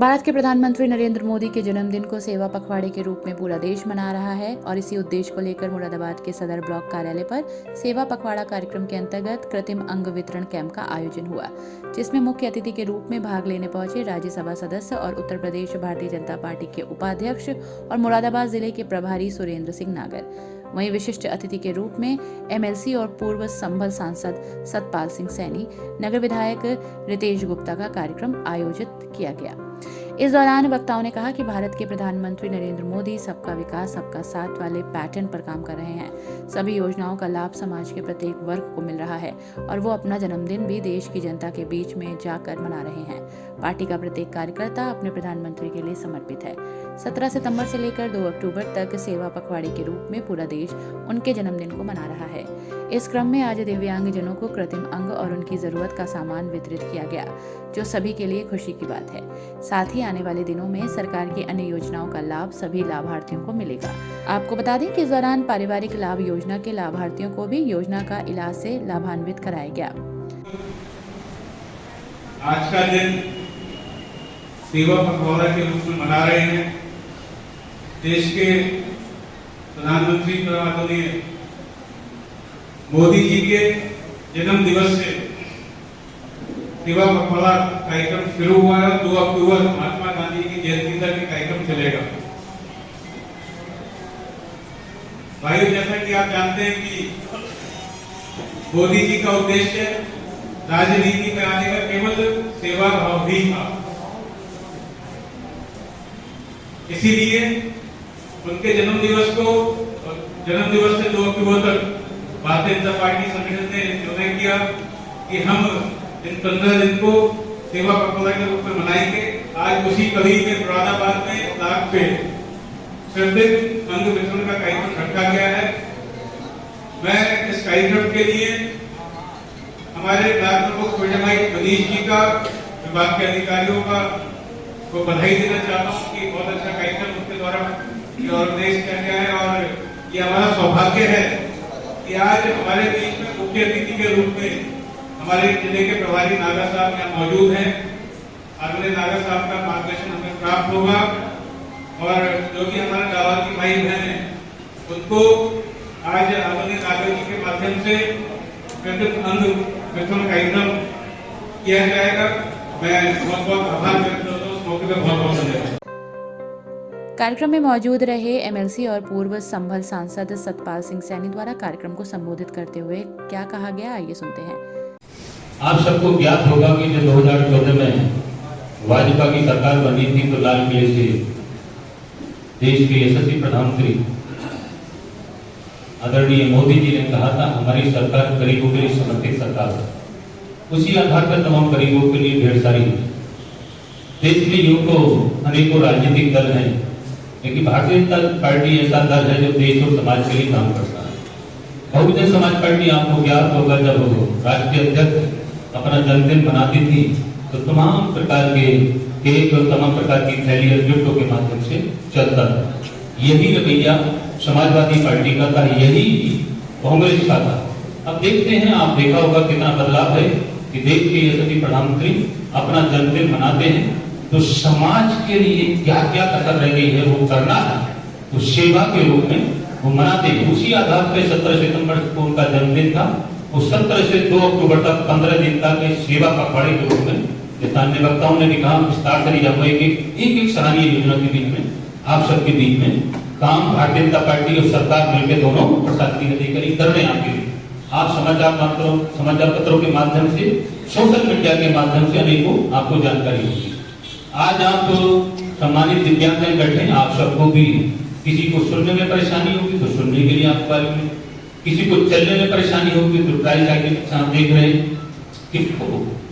भारत के प्रधानमंत्री नरेंद्र मोदी के जन्मदिन को सेवा पखवाड़े के रूप में पूरा देश मना रहा है और इसी उद्देश्य को लेकर मुरादाबाद के सदर ब्लॉक कार्यालय पर सेवा पखवाड़ा कार्यक्रम के अंतर्गत कृत्रिम अंग वितरण कैंप का आयोजन हुआ, जिसमें मुख्य अतिथि के रूप में भाग लेने पहुंचे राज्यसभा सदस्य और उत्तर प्रदेश भारतीय जनता पार्टी के उपाध्यक्ष और मुरादाबाद जिले के प्रभारी सुरेंद्र सिंह नागर। वहीं विशिष्ट अतिथि के रूप में एमएलसी और पूर्व संभल सांसद सतपाल सिंह सैनी, नगर विधायक रितेश गुप्ता का कार्यक्रम आयोजित किया गया। इस दौरान वक्ताओं ने कहा कि भारत के प्रधानमंत्री नरेंद्र मोदी सबका विकास सबका साथ वाले पैटर्न पर काम कर रहे हैं। सभी योजनाओं का लाभ समाज के प्रत्येक वर्ग को मिल रहा है और वो अपना जन्मदिन भी देश की जनता के बीच में जाकर मना रहे हैं। पार्टी का प्रत्येक कार्यकर्ता अपने प्रधानमंत्री के लिए समर्पित है। 17 सितंबर से लेकर 2 अक्टूबर तक सेवा पखवाड़े के रूप में पूरा देश उनके जन्मदिन को मना रहा है। इस क्रम में आज दिव्यांगजनों को कृत्रिम अंग और उनकी जरूरत का सामान वितरित किया गया, जो सभी के लिए खुशी की बात है। साथ ही आने वाले दिनों में सरकार की अन्य योजनाओं का लाभ सभी लाभार्थियों को मिलेगा। आपको बता दें कि इस दौरान पारिवारिक लाभ योजना के लाभार्थियों को भी योजना का इलाज से लाभान्वित कराया गया। आज का दिन सेवा पखवाड़ा के रूप में मना रहे हैं। देश के प्रधानमंत्री आदरणीय मोदी जी के जन्म दिवस से सेवा पखवाड़ा कार्यक्रम शुरू हुआ है। 2 अक्टूबर महात्मा गांधी की जयंती तक ये कार्यक्रम चलेगा। भाइयों, जैसा कि आप जानते हैं कि मोदी जी का उद्देश्य राजनीति में आने का केवल सेवा भाव ही था। इसीलिए उनके जन्म दिवस से 2 अक्टूबर तक भारतीय जनता पार्टी संगठन ने निर्णय किया कि हम इन 15 दिन को सेवा पखवाड़ा के रूप में मनाएंगे। आज उसी कड़ी में मुरादाबाद में लाख पे कृत्रिम अंग वितरण का कार्यक्रम रखा गया है। मैं इस कार्यक्रम के लिए हमारे ब्लॉक प्रमुख मनीष जी का, विभाग के अधिकारियों का को बधाई देना चाहता हूँ कि बहुत अच्छा कार्यक्रम उनके द्वारा ऑर्गेनाइज किया गया है। और ये हमारा सौभाग्य है कि आज हमारे बीच में मुख्य अतिथि के रूप में हमारे जिले के प्रभारी नागर साहब यहाँ मौजूद हैं। आदरणीय नागर साहब का मार्गदर्शन हमें प्राप्त होगा और जो भी हमारे लाभार्थी भाई बहन हैं उनको आज आदरणीय नागर जी के माध्यम से कृत्रिम अंग वितरण कार्यक्रम किया जाएगा। मैं बहुत बहुत आभार व्यक्त करता हूँ। इस मौके पर बहुत बहुत धन्यवाद। कार्यक्रम में मौजूद रहे एमएलसी और पूर्व संभल सांसद सतपाल सिंह सैनी द्वारा कार्यक्रम को संबोधित करते हुए क्या कहा गया, आइए सुनते हैं। आप सबको ज्ञात होगा कि जब 2014 में भाजपा की सरकार बनी थी तो लाल किले से देश के यशस्वी प्रधानमंत्री आदरणीय मोदी जी ने कहा था हमारी सरकार गरीबों के लिए समर्पित सरकार है। उसी आधार पर तमाम गरीबों के लिए ढेर सारी देश में यूं तो अनेकों राजनीतिक दल हैं, लेकिन भारतीय जनता पार्टी ऐसा दल है जो देश और समाज के लिए काम करता है। बहुजन समाज पार्टी आपको ज्ञात होगा जब राष्ट्रीय अध्यक्ष अपना जन्मदिन मनाती थी तो तमाम प्रकार के केक और तमाम प्रकार की थैली और गिफ्टों के माध्यम से चलता था। यही रवैया समाजवादी पार्टी का था, यही कांग्रेस का था। अब देखते हैं, आप देखा होगा कितना बदलाव है कि देश के यशस्वी प्रधानमंत्री अपना जन्मदिन मनाते हैं तो समाज के लिए क्या क्या कसर रह गई है वो करना है, तो सेवा के रूप में वो मनाते हैं। उसी आधार पर 17 सितंबर को उनका जन्मदिन था। वो 17 से 2 अक्टूबर तक 15 दिन तक सेवा पखवाड़े के रूप में स्थानीय वक्ताओं ने भी कहा विस्तार से लिया हुआ एक सराहनीय योजना के बीच में आप सबके बीच में काम भारतीय जनता पार्टी और सरकार मिलकर दोनों प्रशासनिक अधिकारी कर रहे हैं। आपके लिए आप समाचार पत्रों के माध्यम से, सोशल मीडिया के माध्यम से अनेकों आपको जानकारी होगी। आज आप सम्मानित दिव्यांगजन बैठे हैं, आप सबको भी किसी को सुनने में परेशानी होगी तो सुनने के लिए आपके बारे में, किसी को चलने में परेशानी होगी तो ट्राईसाइकिल आप देख रहे हैं कि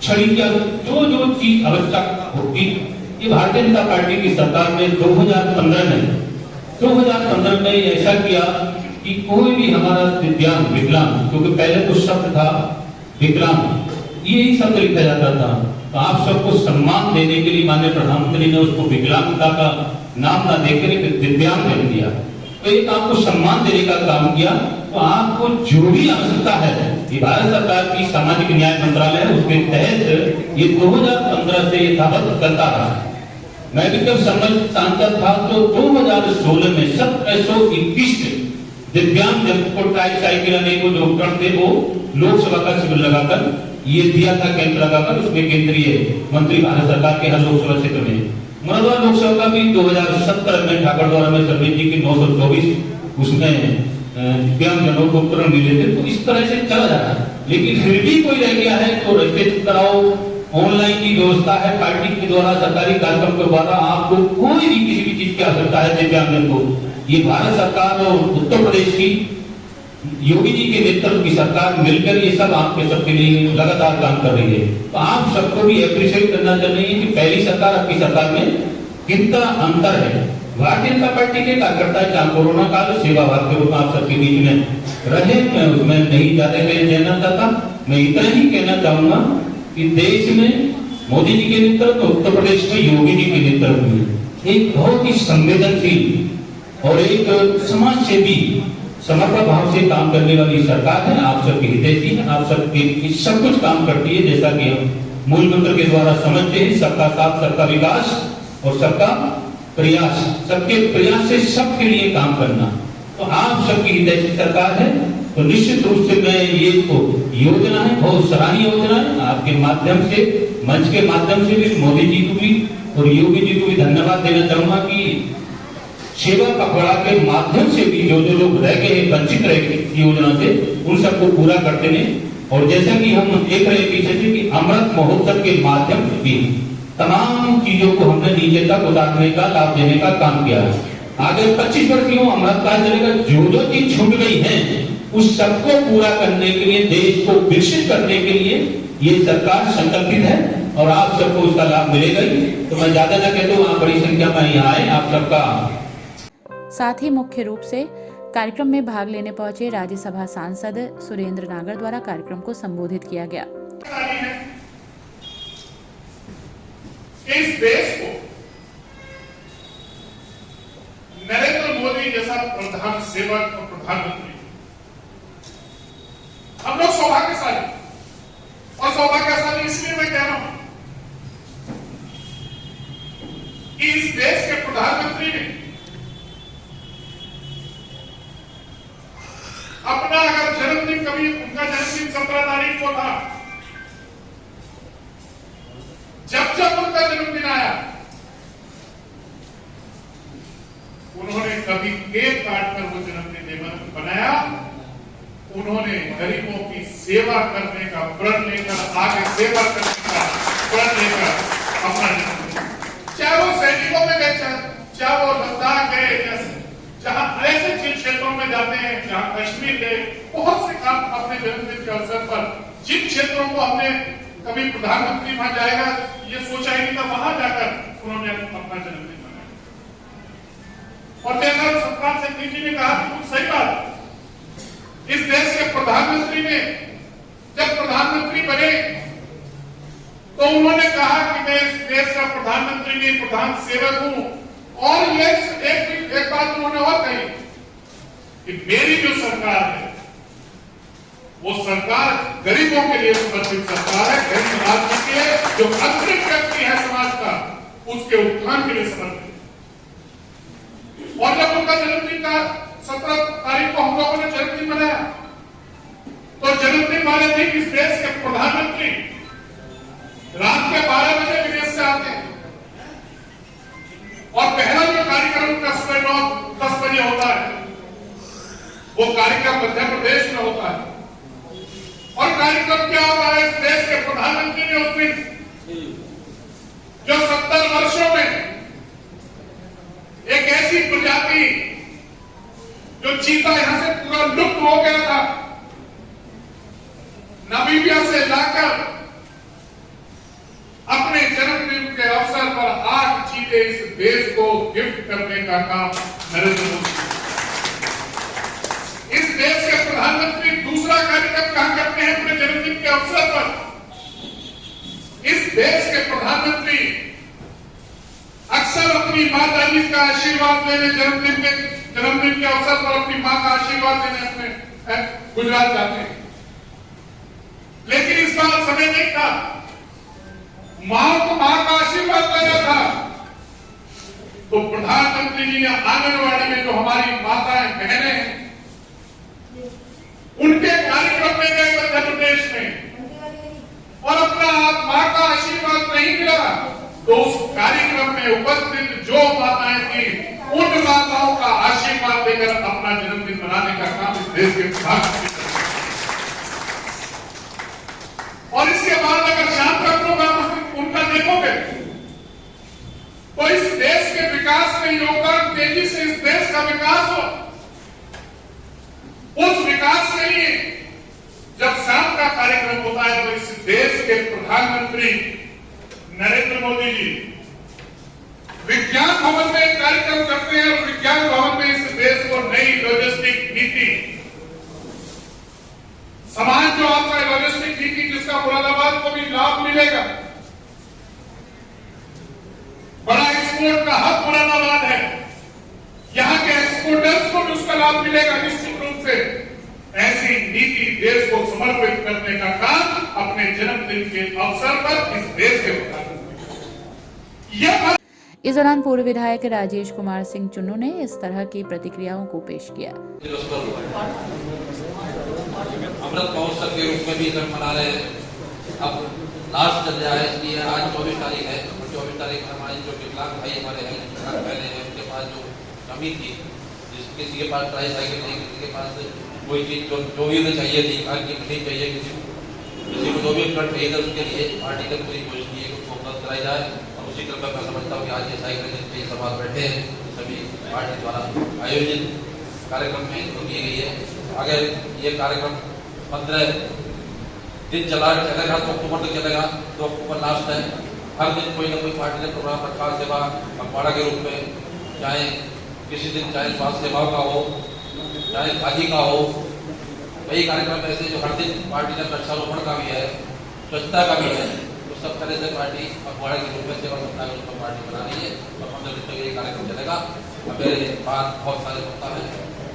छड़ी की जो चीज आवश्यक होगी, ये भारतीय जनता पार्टी की सरकार ने 2015 में ऐसा किया कि कोई भी हमारा दिव्यांग विकलांग, क्योंकि पहले तो शब्द था विकलांग, यही शब्द लिखा जाता था, तो आप सबको सम्मान देने के लिए माननीय प्रधानमंत्री ने उसको विकलांगता का नाम ना देकर दिव्यांग दे दिया। तो एक आपको सम्मान देने का काम किया। तो आपको जो भी आवश्यकता है, ये भारत सरकार की सामाजिक न्याय मंत्रालय है, उसके तहत ये 2015 से यथावत चलता रहा। मैं भी जब सांसद था तो 2016 में 1721 दिव्यांग जन को ट्राईसाइकिल अनेकों जो उपकरण थे वो लोकसभा का शिविर लगाकर ये दिया था, कैंप लगाकर। उसमें केंद्रीय मंत्री भारत सरकार के हर लोकसभा क्षेत्र में मुरादाबाद लोकसभा का भी 2017 में ठाकुर द्वारा में सर्वे जी की 924 उसमें दिव्यांग जनों को उपकरण मिले थे। तो इस तरह से चला जा रहा है, लेकिन फिर भी कोई रह गया है तो रजिस्ट्रेशन कराओ, ऑनलाइन की व्यवस्था है पार्टी के द्वारा, सरकारी कार्यक्रम के द्वारा आपको कोई भी किसी भी चीज की आवश्यकता है दिव्यांगजन को, ये भारत सरकार और उत्तर प्रदेश की योगी जी के नेतृत्व की सरकार मिलकर ये सब आपके सबके लिए लगातार काम कर रही है। तो आप सबको भी अप्रिशिएट करना चाहिए कि पहली सरकार आपकी सरकार में कितना अंतर है। भारतीय जनता पार्टी के कार्यकर्ता जहाँ कोरोना काल सेवा भाव के रूप में आप सबके बीच में रहे, मैं उसमें नहीं ज्यादा कहना चाहता। मैं इतना ही कहना चाहूंगा कि देश में मोदी जी के नेतृत्व, उत्तर प्रदेश में योगी जी के नेतृत्व में एक बहुत ही संवेदनशील और एक समाज सेवी समर्पण भाव से काम करने वाली सरकार है। आप सबके हितैषी है, आप सबके सब कुछ काम करती है, जैसा कि हम मूल मंत्र के द्वारा समझते हैं, सबका साथ सबका विकास और सबका प्रयास, सबके प्रयास से सबके लिए काम करना। तो आप सबकी हितैषी सरकार है, तो निश्चित रूप से मैं ये तो योजना है, बहुत सराहनीय योजना है। आपके माध्यम से, मंच के माध्यम से भी मोदी जी को भी और योगी जी को भी धन्यवाद देना चाहूंगा कि सेवा पखवाड़ा के माध्यम से भी जो लोग रह गए हैं, वंचित रह गए योजना से, उन सबको पूरा करते हैं। और जैसा कि हम देख रहे हैं पीछे से कि अमृत महोत्सव के माध्यम से भी तमाम चीजों को हमने नीचे तक उतारने का, लाभ देने का काम किया है। आगे 25 वर्ष की अमृत काल चलेगा, जो चीज छूट गई है उस सबको पूरा करने के लिए, देश को विकसित करने के लिए ये सरकार संकल्पित है और आप सबको उसका लाभ मिलेगा ही। तो मैं ज्यादा न कहता हूँ, आप बड़ी संख्या में यहाँ आए, आप सबका। साथ ही मुख्य रूप से कार्यक्रम में भाग लेने पहुंचे राज्यसभा सांसद सुरेंद्र नागर द्वारा कार्यक्रम को संबोधित किया गया। इस देश को नरेंद्र मोदी जैसा प्रधान सेवक और प्रधानमंत्री, हम लोग सौभाग्यशाली, और सौभाग्यशाली इसलिए मैं कह रहा हूं कि इस देश के प्रधानमंत्री ने अपना अगर जन्मदिन, कभी उनका जन्मदिन 17 तारीख को था, जब उनका जन्मदिन आया उन्होंने कभी केक काटकर वो जन्मदिन बनाया, उन्होंने गरीबों की सेवा करने का प्रण लेकर, आगे सेवा करने का प्रण लेकर अपना जन्मदिन, चाहे वो सैनिकों में गए, चाहे वो लद्दाख गए, जहां ऐसे जिन क्षेत्रों में जाते हैं, जहां कश्मीर गए, बहुत से काम अपने जन्मदिन के अवसर पर, जिन क्षेत्रों को हमने कभी प्रधानमंत्री वहां जाएगा ये सोचा ही नहीं था, वहां जाकर उन्होंने अपना जन्मदिन मनाया। और जैसा सतपाल सिंह जी ने कहा बिल्कुल सही बात, इस देश के प्रधानमंत्री ने जब प्रधानमंत्री बने तो उन्होंने कहा कि मैं इस देश का प्रधानमंत्री नहीं, प्रधान सेवक हूं। और ये एक बात उन्होंने और कही कि मेरी जो सरकार है वो सरकार गरीबों के लिए समर्पित सरकार है, गरीब आदमी के लिए, जो अंतरिम व्यक्ति है समाज का, उसके उत्थान के लिए समर्पित। और जब उनका जन्मदिन का 17 तारीख को हम लोगों ने जन्मदिन मनाया, तो जन्मदिन वाले दिन इस देश के प्रधानमंत्री रात के 12 बजे विदेश से आते हैं और पहला जो कार्यक्रम उनका सुबह 9-10 बजे होता है, वो कार्यक्रम मध्य प्रदेश में होता है। और कार्यक्रम क्या होता है, इस देश के प्रधानमंत्री ने उस दिन जो 70 वर्षों में एक ऐसी प्रजाति जो चीता यहां से पूरा लुप्त हो गया था, नामीबिया से लाकर अपने जन्मदिन के अवसर पर 8 चीते इस देश को गिफ्ट करने का काम नरेंद्र मोदी। इस देश के प्रधानमंत्री दूसरा कार्यक्रम कहां करते हैं अपने जन्मदिन के अवसर पर? इस देश के प्रधानमंत्री अक्सर अपनी माता जी का आशीर्वाद लेने जन्मदिन के अवसर पर अपनी मां का आशीर्वाद लेने अपने गुजरात जाते हैं, लेकिन इस बार समय नहीं था, मां को मां का आशीर्वाद लेना था, प्रधानमंत्री जी ने आंगनवाड़ी में जो हमारी माताएं बहनें हैं उनके कार्यक्रम में गए मध्य प्रदेश में और अपना मां का आशीर्वाद नहीं मिला तो उस कार्यक्रम में उपस्थित जो माताएं थी उन माताओं का आशीर्वाद देकर अपना जन्मदिन मनाने का काम इस देश के प्रधानमंत्री और इसके बाद अगर शाम का प्रोग्राम उनका देखोगे तो इस देश के विकास में योगदान तेजी से इस देश का विकास हो उस विकास के लिए जब शाम का कार्यक्रम होता है तो इस देश के प्रधानमंत्री नरेंद्र मोदी जी विज्ञान भवन में एक कार्यक्रम करते हैं और विज्ञान भवन में इस देश को नई लॉजिस्टिक नीति समाज जो आपका लॉजिस्टिक नीति जिसका मुरादाबाद को भी लाभ मिलेगा बड़ा एक्सपोर्ट का हब मुरादाबाद है यहां के एक्सपोर्टर्स को भी उसका लाभ मिलेगा निश्चित रूप से ऐसी नीति देश को समर्पित करने का काम अपने जन्मदिन के अवसर पर इस देश के यह इस दौरान पूर्व विधायक राजेश कुमार सिंह चुन्नू ने इस तरह की प्रतिक्रियाओं को पेश किया। अमृत महोत्सव के रूप में भी जब मना रहे अब लास्ट चल रहा है इसलिए आज 24 तारीख है 24 तारीख में हमारी जो विकलांग भाई हमारे हैं पहले हैं उनके पास जो कमी थी किसी के पास ट्राई साइकिल नहीं किसी के पास कोई चीज जो भी उन्हें चाहिए थी कार की मशीन चाहिए किसी को जो भी उपकरण चाहिए था उसके लिए पार्टी ने पूरी कोशिश की है कि उसको उपलब्ध कराई जाए और उसी क्रम में मैं समझता हूँ कि आज ये साइकिल जितने समाज बैठे हैं सभी पार्टी द्वारा आयोजित कार्यक्रम में इनको की गई है। अगर ये कार्यक्रम 15 दिन चलेगा तो अक्टूबर तक चलेगा तो अक्टूबर लास्ट है हर दिन कोई ना कोई पार्टी ने प्रोग्राम रखा सेवा पखवाड़ा के रूप में चाहे किसी दिन चाहे स्वास्थ्य सेवाओं का हो चाहे खादी का हो कई कार्यक्रम ऐसे जो हर दिन पार्टी ने वृक्षारोपण का भी है स्वच्छता का भी है तो सब तरह से पार्टी पखवाड़ा के रूप में सेवा सप्ताह के रूप में पार्टी बना रही है और 15 दिन तक ये कार्यक्रम चलेगा। मेरे बात बहुत सारे होता है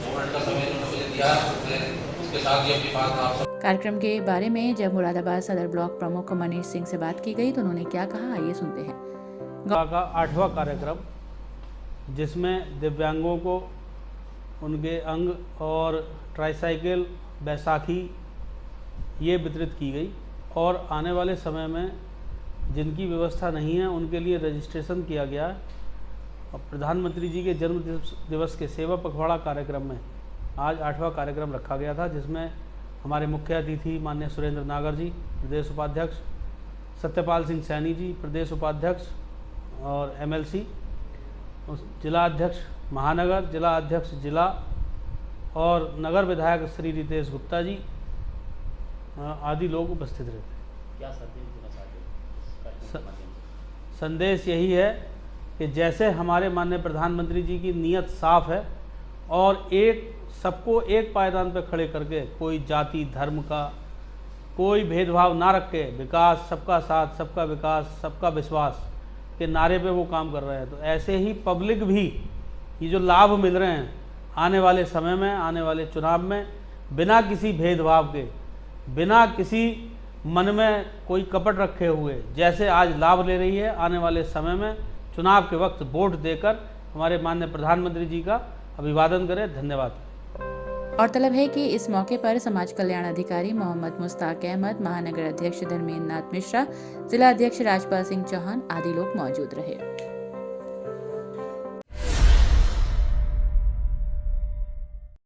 2 मिनट का समय उन्होंने मुझे दिया उसके साथ ही अपनी बात आप कार्यक्रम के बारे में जब मुरादाबाद सदर ब्लॉक प्रमुख मनीष सिंह से बात की गई तो उन्होंने क्या कहा आइए सुनते हैं। का 8वां कार्यक्रम जिसमें दिव्यांगों को उनके अंग और ट्राईसाइकिल बैसाखी ये वितरित की गई और आने वाले समय में जिनकी व्यवस्था नहीं है उनके लिए रजिस्ट्रेशन किया गया और प्रधानमंत्री जी के जन्म दिवस के सेवा पखवाड़ा कार्यक्रम में आज 8वां कार्यक्रम रखा गया था जिसमें हमारे मुख्य अतिथि माननीय सुरेंद्र नागर जी प्रदेश उपाध्यक्ष, सत्यपाल सिंह सैनी जी प्रदेश उपाध्यक्ष और MLC, जिला अध्यक्ष महानगर, जिला अध्यक्ष जिला और नगर विधायक श्री रितेश गुप्ता जी आदि लोग उपस्थित रहे। क्या संदेश देना चाहते हैं? संदेश यही है कि जैसे हमारे माननीय प्रधानमंत्री जी की नीयत साफ है और सबको एक पायदान पर खड़े करके कोई जाति धर्म का कोई भेदभाव ना रख के विकास सबका साथ सबका विकास सबका विश्वास के नारे पे वो काम कर रहे हैं तो ऐसे ही पब्लिक भी ये जो लाभ मिल रहे हैं आने वाले समय में आने वाले चुनाव में बिना किसी भेदभाव के बिना किसी मन में कोई कपट रखे हुए जैसे आज लाभ ले रही है आने वाले समय में चुनाव के वक्त वोट देकर हमारे माननीय प्रधानमंत्री जी का अभिवादन करें। धन्यवाद। गौरतलब है कि इस मौके पर समाज कल्याण अधिकारी मोहम्मद मुश्ताक अहमद, महानगर अध्यक्ष धर्मेंद्र नाथ मिश्रा, जिला अध्यक्ष राजपाल सिंह चौहान आदि लोग मौजूद रहे।